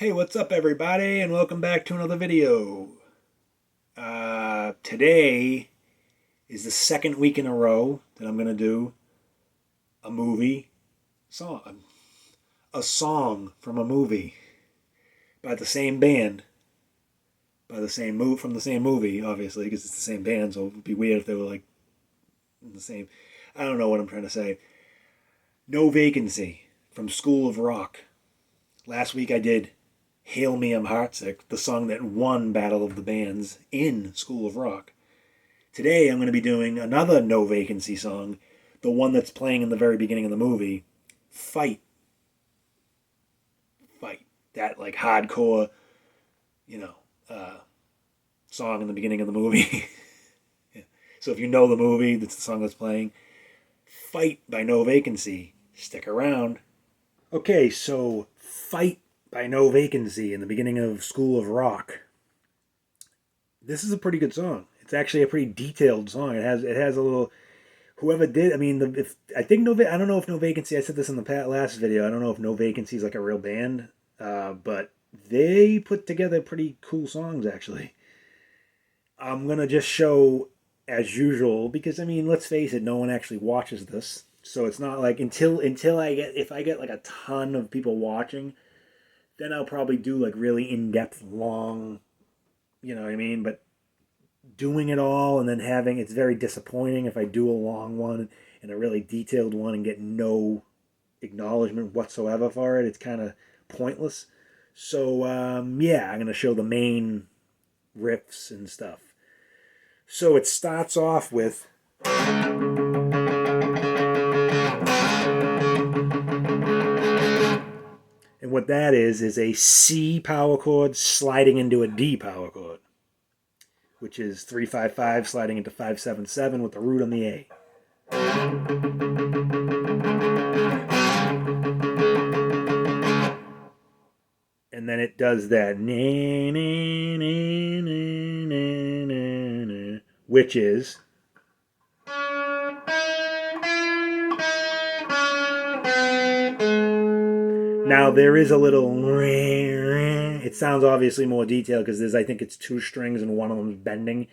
Hey, what's up everybody, and welcome back to another video. Today is the second week in a row that I'm going to do a movie song. A song from a movie by the same band, from the same movie, obviously, because it's the same band, so it would be weird if they were like the same. I don't know what I'm trying to say. No Vacancy from School of Rock. Last week I did Hail Me, I'm Heartsick, the song that won Battle of the Bands in School of Rock. Today I'm going to be doing another No Vacancy song, the one that's playing in the very beginning of the movie, Fight. Fight. That like hardcore, song in the beginning of the movie. Yeah. So if you know the movie, that's the song that's playing. Fight by No Vacancy. Stick around. Okay, so Fight by No Vacancy in the beginning of School of Rock. This is a pretty good song. It's actually a pretty detailed song. It has a little. Whoever did, I mean, if I think I don't know if No Vacancy. I said this in the last video. I don't know if No Vacancy is like a real band, but they put together pretty cool songs actually. I'm gonna just show as usual because I mean, let's face it, no one actually watches this, so it's not like until if I get like a ton of people watching, then I'll probably do like really in-depth, long, you know what I mean? But doing it all and then having it's very disappointing if I do a long one and a really detailed one and get no acknowledgement whatsoever for it. It's kind of pointless. So yeah, I'm gonna show the main riffs and stuff. So it starts off with. And what that is a C power chord sliding into a D power chord, which is 3-5-5 sliding into 5-7-7 with the root on the A. And then it does that, which is. Now there is a little. It sounds obviously more detailed because I think it's two strings and one of them's bending.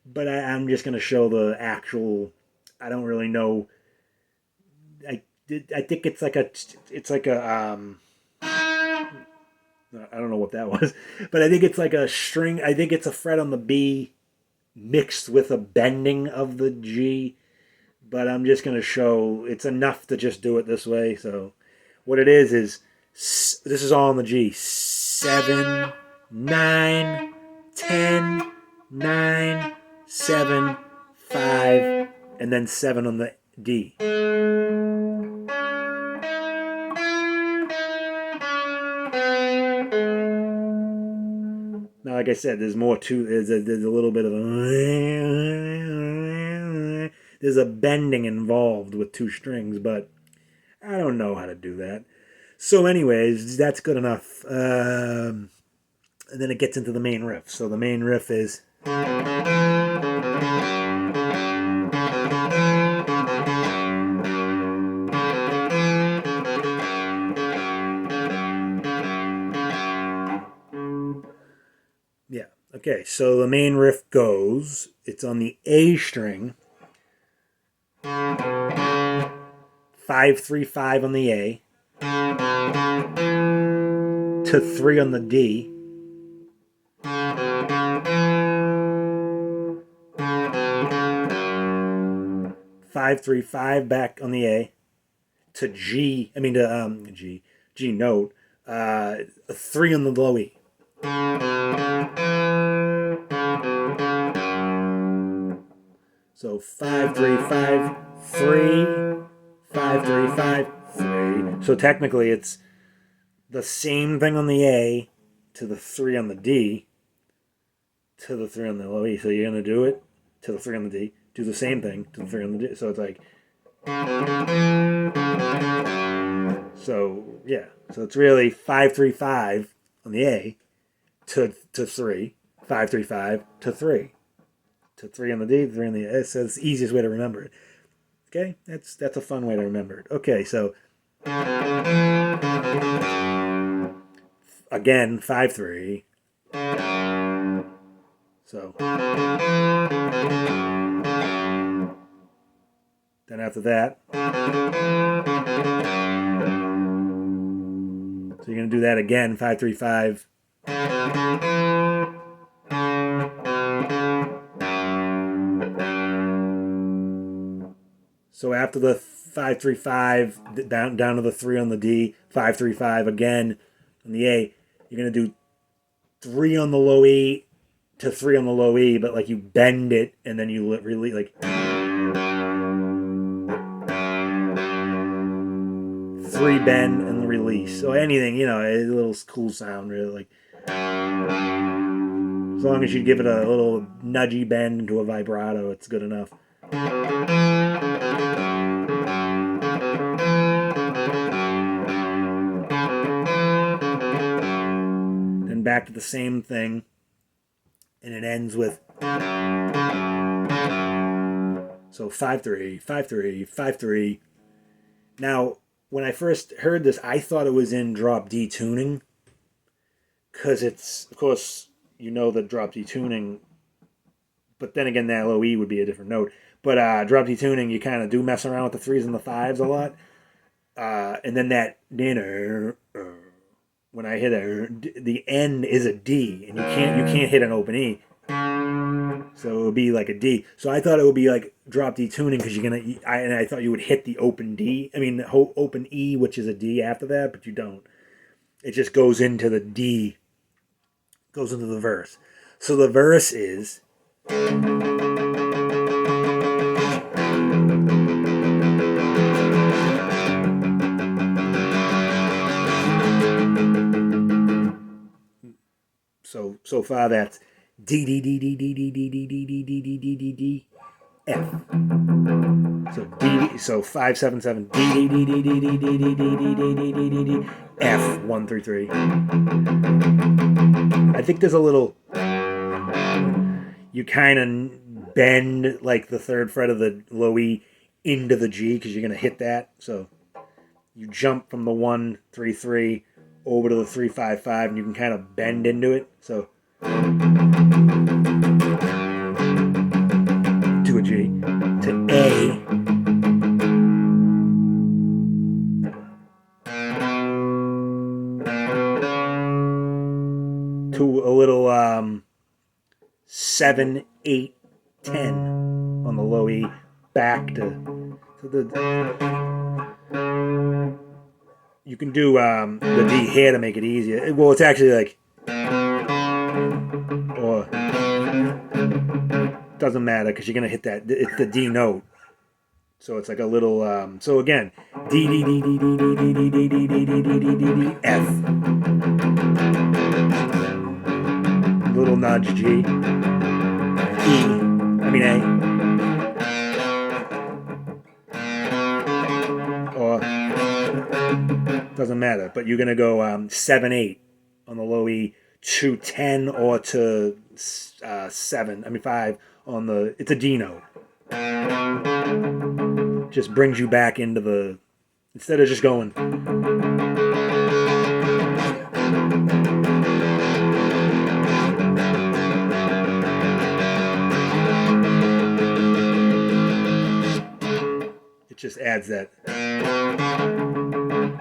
But I'm just going to show the actual. I don't really know. I think it's like a. I don't know what that was, but I think it's like a string. I think it's a fret on the B mixed with a bending of the G. But I'm just going to show. It's enough to just do it this way. So what it is this is all on the G. 7, 9, 10, 9, 7, 5, and then 7 on the D. Now, like I said, there's more to. There's a little bit of a. There's a bending involved with two strings, but I don't know how to do that. So, anyways, that's good enough. And then it gets into the main riff. So the main riff is. Yeah. Okay. So the main riff goes. It's on the A string. 5-3-5 on the A. To 3 on the D. 5-3-5 back on the A. To G. I mean to G note. 3 on the low E. So 5-3-5 3 5-3-5 3. So technically it's the same thing on the A to the 3 on the D to the 3 on the low E. So you're gonna do it to the 3 on the D, do the same thing to the 3 on the D. So it's like. So yeah, so it's really 5-3-5 on the A to 3, 5-3-5 to 3, to 3 on the D, 3 on the A. So it's the easiest way to remember it. Okay, that's a fun way to remember it. Okay, so again 5/3. So then after that, so you're going to do that again, 5/3/5. So after the 5/3/5, down to the 3 on the D, 5/3/5 again on the A, you're going to do 3 on the low E to 3 on the low E, but like you bend it and then you really like 3 bend and release. So anything, a little cool sound, really. Like as long as you give it a little nudgy bend into a vibrato, it's good enough. Then back to the same thing, and it ends with so 5/3, 5/3, 5/3. Now, when I first heard this, I thought it was in drop D tuning, because it's, of course, the drop D tuning, but then again, that low E would be a different note. But drop D tuning, you kind of do mess around with the 3s and the 5s a lot, and then that when I hit it, the N is a D, and you can't hit an open E. So it would be like a D. So I thought it would be like drop D tuning, because and I thought you would hit the open D. I mean, the whole open E, which is a D after that, but you don't. It just goes into the D, goes into the verse. So the verse is. So far that's D D D D D D D D D D D D D D D F. So D, so 5/7/7 D D D D D D D D D D D D D D F 1/3/3. I think there's a little, you kind of bend like the 3rd fret of the low E into the G, because you're gonna hit that. So you jump from the 1/3/3 over to the 3/5/5, and you can kind of bend into it. So to a G, to A, to a little 7, 8, 10 on the low E, back to the. You can do the D here to make it easier. Well, it's actually like, or doesn't matter, because you're gonna hit that. It's the D note, so it's like a little. So again, D D D D D D D D D D D D D D D F. Little nudge G. E. I mean A. Or doesn't matter, but you're gonna go 7, 8 on the low E to 10 or to 5 on the. It's a D note. Just brings you back into the, instead of just going. It just adds that.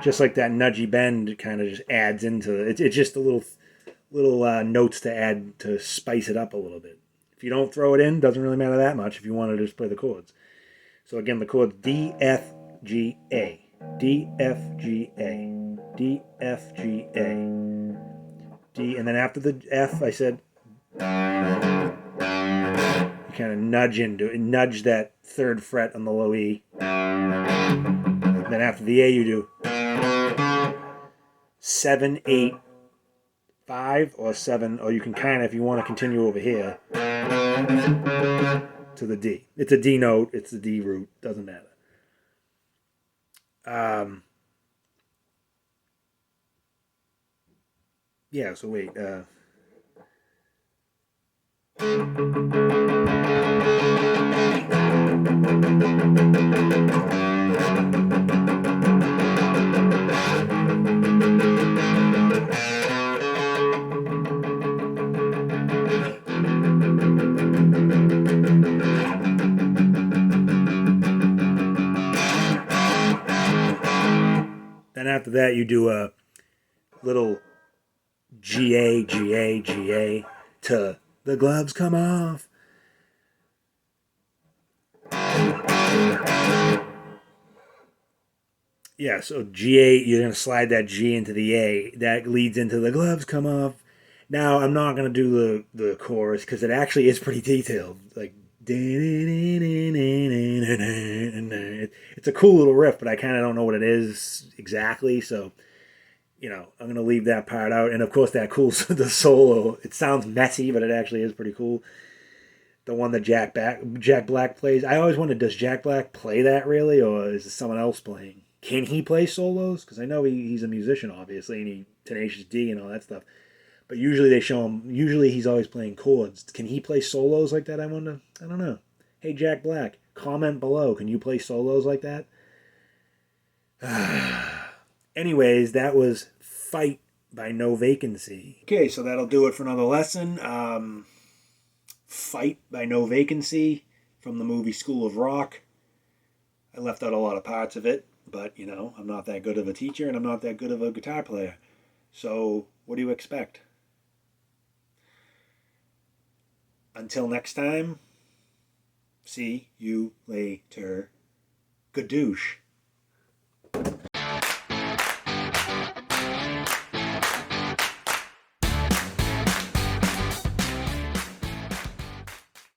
Just like that nudgy bend, kind of just adds into it. It's just a little notes to add to spice it up a little bit. If you don't throw it in, doesn't really matter that much if you want to just play the chords. So again, the chords D, F, G, A, D, F, G, A, D, F, G, A, D, and then after the F, I said, you kind of nudge into it, nudge that 3rd fret on the low E. And then after the A, you do 7, 8, 5, or 7, or you can kind of, if you want to continue over here, to the D. It's a D note, it's the D root, doesn't matter. Yeah, so wait. after that, you do a little G-A, G-A, G-A to the gloves come off. Yeah, so G-A, you're going to slide that G into the A. That leads into the gloves come off. Now, I'm not going to do the chorus because it actually is pretty detailed. Like, it's a cool little riff, but I kind of don't know what it is exactly. So, I'm going to leave that part out. And of course, the solo. It sounds messy, but it actually is pretty cool. The one that Jack Black plays. I always wondered, does Jack Black play that really, or is it someone else playing? Can he play solos? Because I know he's a musician, obviously, and Tenacious D and all that stuff. But usually they show him. Usually he's always playing chords. Can he play solos like that? I wonder. I don't know. Hey, Jack Black, comment below. Can you play solos like that? Anyways, that was Fight by No Vacancy. Okay, so that'll do it for another lesson. Fight by No Vacancy from the movie School of Rock. I left out a lot of parts of it, but, I'm not that good of a teacher and I'm not that good of a guitar player. So, what do you expect? Until next time, see you later. Gadoosh.